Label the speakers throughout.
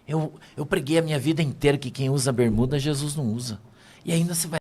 Speaker 1: Eu preguei a minha vida inteira que quem usa bermuda, Jesus não usa. E ainda você vai...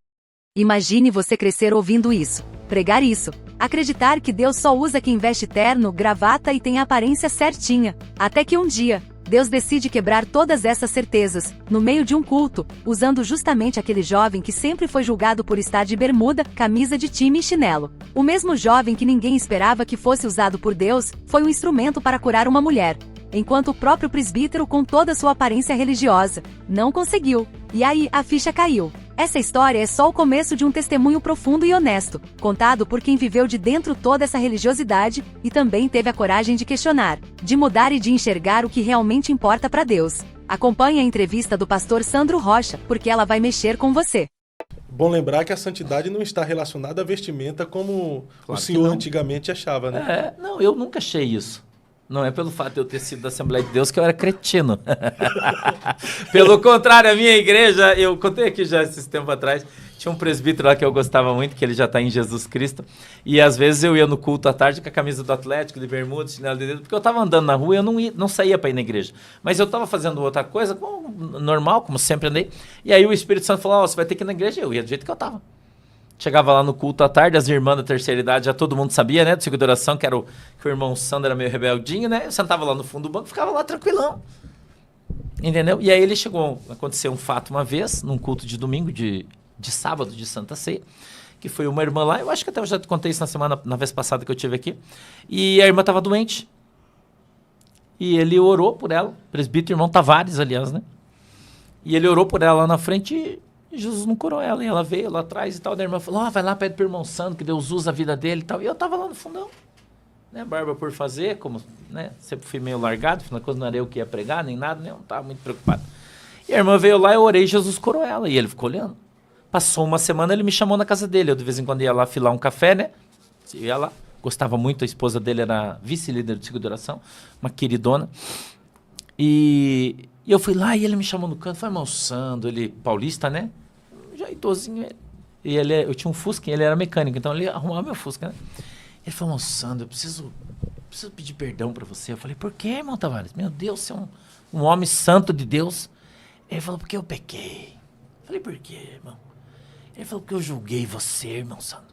Speaker 2: Imagine você crescer ouvindo isso, pregar isso, acreditar que Deus só usa quem veste terno, gravata e tem a aparência certinha, até que um dia, Deus decide quebrar todas essas certezas, no meio de um culto, usando justamente aquele jovem que sempre foi julgado por estar de bermuda, camisa de time e chinelo. O mesmo jovem que ninguém esperava que fosse usado por Deus, foi um instrumento para curar uma mulher. Enquanto o próprio presbítero, com toda sua aparência religiosa, não conseguiu. E aí, a ficha caiu. Essa história é só o começo de um testemunho profundo e honesto, contado por quem viveu de dentro toda essa religiosidade, e também teve a coragem de questionar, de mudar e de enxergar o que realmente importa para Deus. Acompanhe a entrevista do pastor Sandro Rocha, porque ela vai mexer com você.
Speaker 3: Bom lembrar que a santidade não está relacionada à vestimenta como o senhor antigamente achava, né?
Speaker 1: Não, eu nunca achei isso. Não é pelo fato de eu ter sido da Assembleia de Deus que eu era cretino. Pelo contrário, a minha igreja, eu contei aqui já esses tempos atrás, tinha um presbítero lá que eu gostava muito, que ele já está em Jesus Cristo, e às vezes eu ia no culto à tarde com a camisa do Atlético, de bermuda, chinelo de dedo, porque eu estava andando na rua e eu não saía para ir na igreja. Mas eu estava fazendo outra coisa, normal, como sempre andei, e aí o Espírito Santo falou, você vai ter que ir na igreja, eu ia do jeito que eu estava. Chegava lá no culto à tarde, as irmãs da terceira idade, já todo mundo sabia, né? Do ciclo de oração, que o irmão Sandro era meio rebeldinho, né? Eu sentava lá no fundo do banco, ficava lá tranquilão. Entendeu? E aí ele chegou, aconteceu um fato uma vez, num culto de domingo, de sábado, de Santa Ceia, que foi uma irmã lá, eu acho que até eu já te contei isso na vez passada que eu tive aqui, e a irmã estava doente. E ele orou por ela, presbítero irmão Tavares, aliás, né? E ele orou por ela lá na frente e Jesus não curou ela, e ela veio lá atrás e tal, da irmã falou, vai lá, pede pro irmão Sandro, que Deus usa a vida dele e tal, e eu tava lá no fundão, né, barba por fazer, como, né, sempre fui meio largado, afinal não era eu que ia pregar, nem nada, né, eu não tava muito preocupado. E a irmã veio lá, eu orei, Jesus curou ela, e ele ficou olhando. Passou uma semana, ele me chamou na casa dele, eu de vez em quando ia lá filar um café, né, eu ia lá, gostava muito, a esposa dele era vice-líder do ciclo de oração, uma queridona, e eu fui lá e ele me chamou no canto, foi irmão Sandro, ele paulista, né? Já idosinho ele. E eu tinha um Fusca, ele era mecânico, então ele arrumava meu Fusca, né? Ele falou, irmão Sandro, eu preciso pedir perdão pra você. Eu falei, por quê, irmão Tavares? Meu Deus, você é um homem santo de Deus. Ele falou, porque eu pequei. Eu falei, por quê, irmão? Ele falou, porque eu julguei você, irmão Sandro.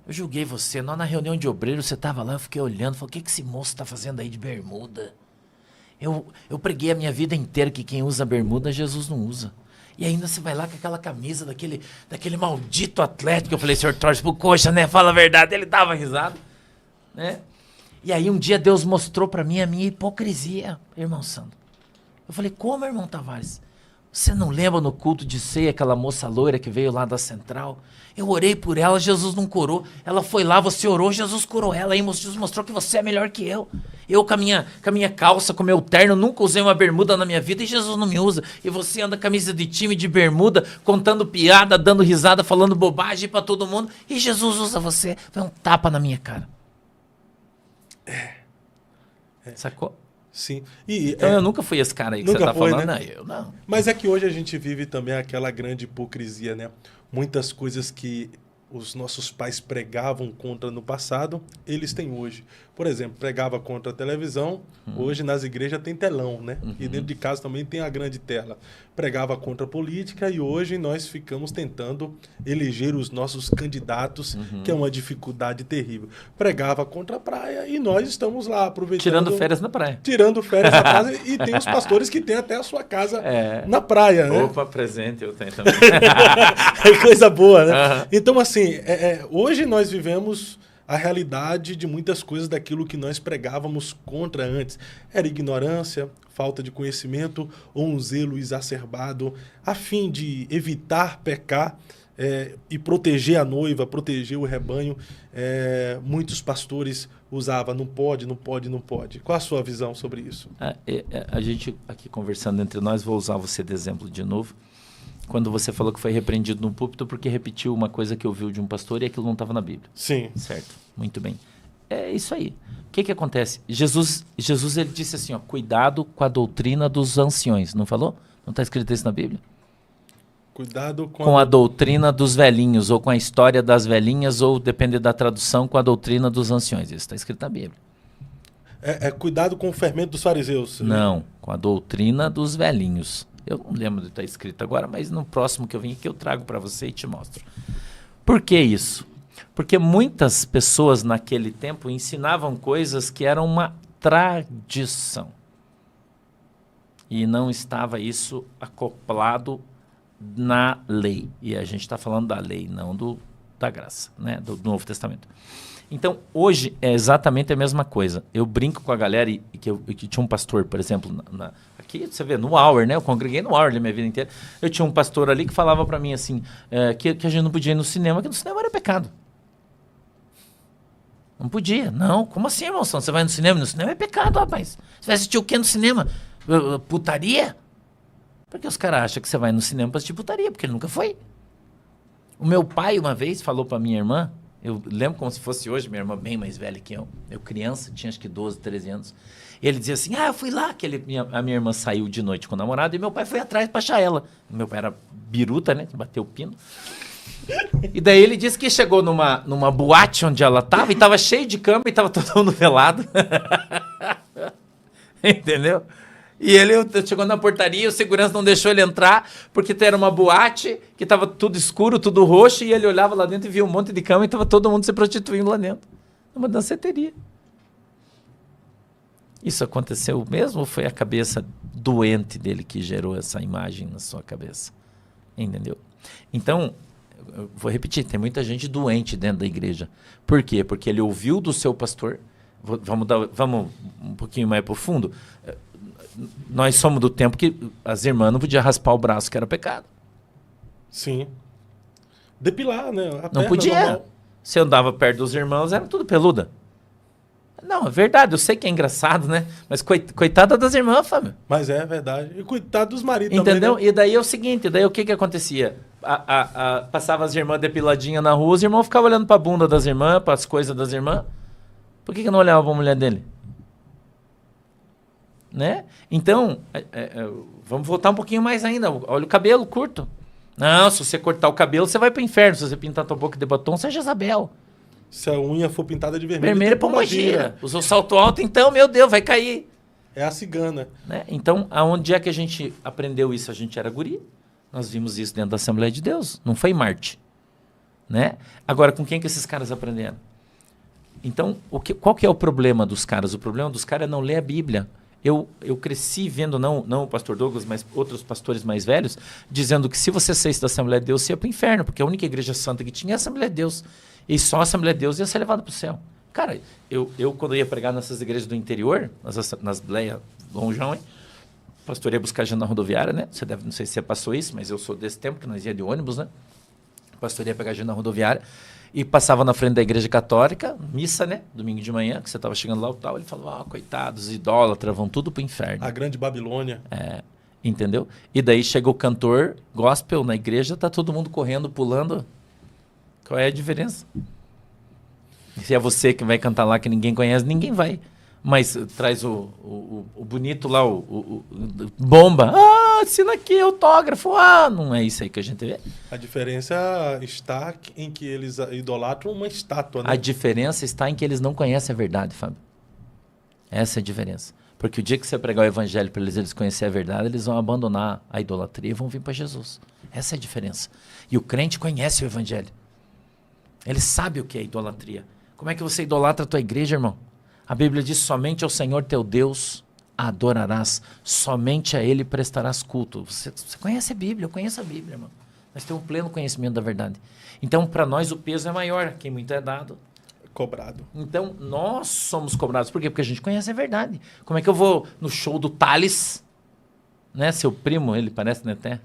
Speaker 1: Eu julguei você. Na reunião de obreiro, você tava lá, eu fiquei olhando, falei, o que esse moço tá fazendo aí de bermuda? Eu preguei a minha vida inteira que quem usa bermuda, Jesus não usa. E ainda você vai lá com aquela camisa daquele maldito Atlético. Eu falei, senhor, torce pro coxa, né? Fala a verdade. Ele dava risada, né? E aí um dia Deus mostrou pra mim a minha hipocrisia, irmão Sandro. Eu falei, como, irmão Tavares? Você não lembra no culto de ceia aquela moça loira que veio lá da central? Eu orei por ela, Jesus não curou. Ela foi lá, você orou, Jesus curou ela. Aí Jesus mostrou que você é melhor que eu. Eu com a minha calça, com o meu terno, nunca usei uma bermuda na minha vida e Jesus não me usa. E você anda camisa de time, de bermuda, contando piada, dando risada, falando bobagem pra todo mundo. E Jesus usa você. Foi um tapa na minha cara. Sacou?
Speaker 3: Sim.
Speaker 1: Então eu nunca fui esse cara aí que você tá falando, né? Eu não.
Speaker 3: Mas é que hoje a gente vive também aquela grande hipocrisia, né? Muitas coisas que os nossos pais pregavam contra no passado, eles têm hoje. Por exemplo, pregava contra a televisão, hoje nas igrejas tem telão, né? E dentro de casa também tem a grande tela. Pregava contra a política e hoje nós ficamos tentando eleger os nossos candidatos, que é uma dificuldade terrível. Pregava contra a praia e nós estamos lá aproveitando...
Speaker 1: Tirando férias na praia.
Speaker 3: Tirando férias na praia e tem os pastores que têm até a sua casa na praia, né?
Speaker 1: Opa, presente eu tenho também.
Speaker 3: Coisa boa, né? Então, assim, hoje nós vivemos a realidade de muitas coisas daquilo que nós pregávamos contra antes. Era ignorância, falta de conhecimento ou um zelo exacerbado a fim de evitar pecar e proteger a noiva, proteger o rebanho. Muitos pastores usavam não pode, não pode, não pode. Qual a sua visão sobre isso?
Speaker 1: A gente aqui conversando entre nós, vou usar você de exemplo de novo. Quando você falou que foi repreendido no púlpito porque repetiu uma coisa que ouviu de um pastor e aquilo não estava na Bíblia.
Speaker 3: Sim.
Speaker 1: Certo, muito bem. É isso aí. O que acontece? Jesus ele disse assim, ó, cuidado com a doutrina dos anciões. Não falou? Não está escrito isso na Bíblia?
Speaker 3: Cuidado
Speaker 1: com a doutrina dos velhinhos, ou com a história das velhinhas, ou, depende da tradução, com a doutrina dos anciões. Isso está escrito na Bíblia.
Speaker 3: Cuidado com o fermento dos fariseus.
Speaker 1: Não, com a doutrina dos velhinhos. Eu não lembro de estar escrito agora, mas no próximo que eu vim aqui eu trago para você e te mostro. Por que isso? Porque muitas pessoas naquele tempo ensinavam coisas que eram uma tradição. E não estava isso acoplado na lei. E a gente está falando da lei, não da graça, né? Do Novo Testamento. Então, hoje é exatamente a mesma coisa. Eu brinco com a galera que tinha um pastor, por exemplo, aqui você vê, no Hour, né? Eu congreguei no Hour a minha vida inteira. Eu tinha um pastor ali que falava para mim assim, que a gente não podia ir no cinema, que no cinema era pecado. Não podia. Não, como assim, irmão? Você vai no cinema? No cinema é pecado, rapaz. Você vai assistir o quê no cinema? Putaria? Porque os caras acham que você vai no cinema para assistir putaria, porque ele nunca foi. O meu pai, uma vez, falou para minha irmã, eu lembro como se fosse hoje, minha irmã bem mais velha que eu criança, tinha acho que 12, 13 anos. E ele dizia assim, eu fui lá, a minha irmã saiu de noite com o namorado e meu pai foi atrás para achar ela. Meu pai era biruta, né? Bateu o pino. E daí ele disse que chegou numa boate onde ela estava e estava cheio de cama e estava todo mundo velado. Entendeu? E ele chegou na portaria, o segurança não deixou ele entrar, porque era uma boate que estava tudo escuro, tudo roxo, e ele olhava lá dentro e via um monte de cama e estava todo mundo se prostituindo lá dentro. Uma danceteria. Isso aconteceu mesmo ou foi a cabeça doente dele que gerou essa imagem na sua cabeça? Entendeu? Então, eu vou repetir, tem muita gente doente dentro da igreja. Por quê? Porque ele ouviu do seu pastor. Vamos um pouquinho mais para o fundo. Nós somos do tempo que as irmãs não podiam raspar o braço, que era pecado.
Speaker 3: Sim. Depilar, né?
Speaker 1: Não podia. Normal. Você andava perto dos irmãos, era tudo peluda. Não, é verdade, eu sei que é engraçado, né? Mas coitada das irmãs, Fábio.
Speaker 3: Mas é verdade. E coitado dos maridos
Speaker 1: entendeu?
Speaker 3: também, né?
Speaker 1: E daí é o seguinte, daí o que acontecia? Passava as irmãs depiladinhas na rua, os irmãos ficavam olhando para a bunda das irmãs, para as coisas das irmãs. Por que não olhava para a mulher dele? Né? Então, vamos voltar um pouquinho mais ainda. Olha o cabelo curto. Não, se você cortar o cabelo, você vai para o inferno. Se você pintar tua boca de batom, você é Jezabel.
Speaker 3: Se a unha for pintada de vermelho...
Speaker 1: Vermelho é pombagira. Usou salto alto, então, meu Deus, vai cair.
Speaker 3: É a cigana.
Speaker 1: Né? Então, aonde é que a gente aprendeu isso? A gente era guri. Nós vimos isso dentro da Assembleia de Deus. Não foi em Marte. Né? Agora, com quem que esses caras aprenderam? Então, qual que é o problema dos caras? O problema dos caras é não ler a Bíblia. Eu cresci vendo, não o pastor Douglas, mas outros pastores mais velhos, dizendo que se você saísse da Assembleia de Deus, você ia para o inferno, porque a única igreja santa que tinha é a Assembleia de Deus. E só a Assembleia de Deus ia ser levada para o céu. Cara, eu quando ia pregar nessas igrejas do interior, nas Bleias, longeão, o pastor ia buscar a gente na rodoviária, né? Não sei se você passou isso, mas eu sou desse tempo, que nós ia de ônibus, né? O pastor ia pegar a gente na rodoviária e passava na frente da igreja católica, missa, né? Domingo de manhã, que você estava chegando lá e tal, ele falava, coitados, idólatras, vão tudo para o inferno.
Speaker 3: A grande Babilônia.
Speaker 1: Entendeu? E daí chega o cantor gospel na igreja, tá todo mundo correndo, pulando. Qual é a diferença? Se é você que vai cantar lá que ninguém conhece, ninguém vai. Mas traz o bonito lá, o bomba. Assina aqui, autógrafo. Não é isso aí que a gente vê.
Speaker 3: A diferença está em que eles idolatram uma estátua, né?
Speaker 1: A diferença está em que eles não conhecem a verdade, Fábio. Essa é a diferença. Porque o dia que você pregar o evangelho para eles conhecerem a verdade, eles vão abandonar a idolatria e vão vir para Jesus. Essa é a diferença. E o crente conhece o evangelho. Ele sabe o que é idolatria. Como é que você idolatra a tua igreja, irmão? A Bíblia diz, somente ao Senhor teu Deus adorarás, somente a Ele prestarás culto. Você conhece a Bíblia, eu conheço a Bíblia, irmão. Nós temos um pleno conhecimento da verdade. Então, para nós, o peso é maior. Quem muito é dado,
Speaker 3: cobrado.
Speaker 1: Então, nós somos cobrados. Por quê? Porque a gente conhece a verdade. Como é que eu vou no show do Thales? Né? Seu primo, ele parece, né, até?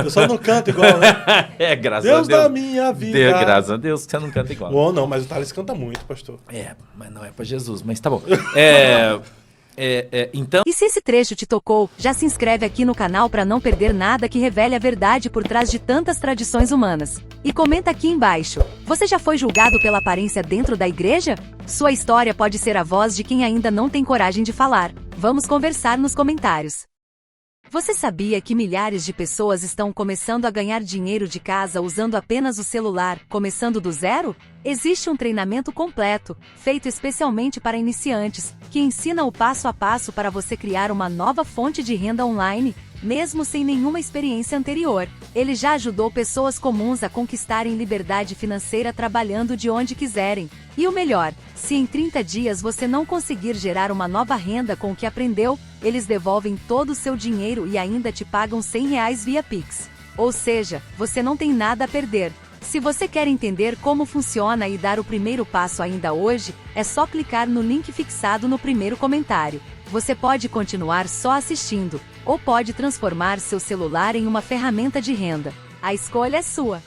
Speaker 3: Eu só não canto igual, né?
Speaker 1: Graças
Speaker 3: Deus
Speaker 1: a Deus.
Speaker 3: da minha vida.
Speaker 1: Graças a Deus que você não canta igual.
Speaker 3: Não, mas o Thales canta muito, pastor.
Speaker 1: Mas não é para Jesus, mas tá bom. Então...
Speaker 2: E se esse trecho te tocou, já se inscreve aqui no canal para não perder nada que revele a verdade por trás de tantas tradições humanas. E comenta aqui embaixo, você já foi julgado pela aparência dentro da igreja? Sua história pode ser a voz de quem ainda não tem coragem de falar. Vamos conversar nos comentários. Você sabia que milhares de pessoas estão começando a ganhar dinheiro de casa usando apenas o celular, começando do zero? Existe um treinamento completo, feito especialmente para iniciantes, que ensina o passo a passo para você criar uma nova fonte de renda online, mesmo sem nenhuma experiência anterior. Ele já ajudou pessoas comuns a conquistarem liberdade financeira trabalhando de onde quiserem. E o melhor, se em 30 dias você não conseguir gerar uma nova renda com o que aprendeu, eles devolvem todo o seu dinheiro e ainda te pagam R$100 via Pix. Ou seja, você não tem nada a perder. Se você quer entender como funciona e dar o primeiro passo ainda hoje, é só clicar no link fixado no primeiro comentário. Você pode continuar só assistindo, ou pode transformar seu celular em uma ferramenta de renda. A escolha é sua.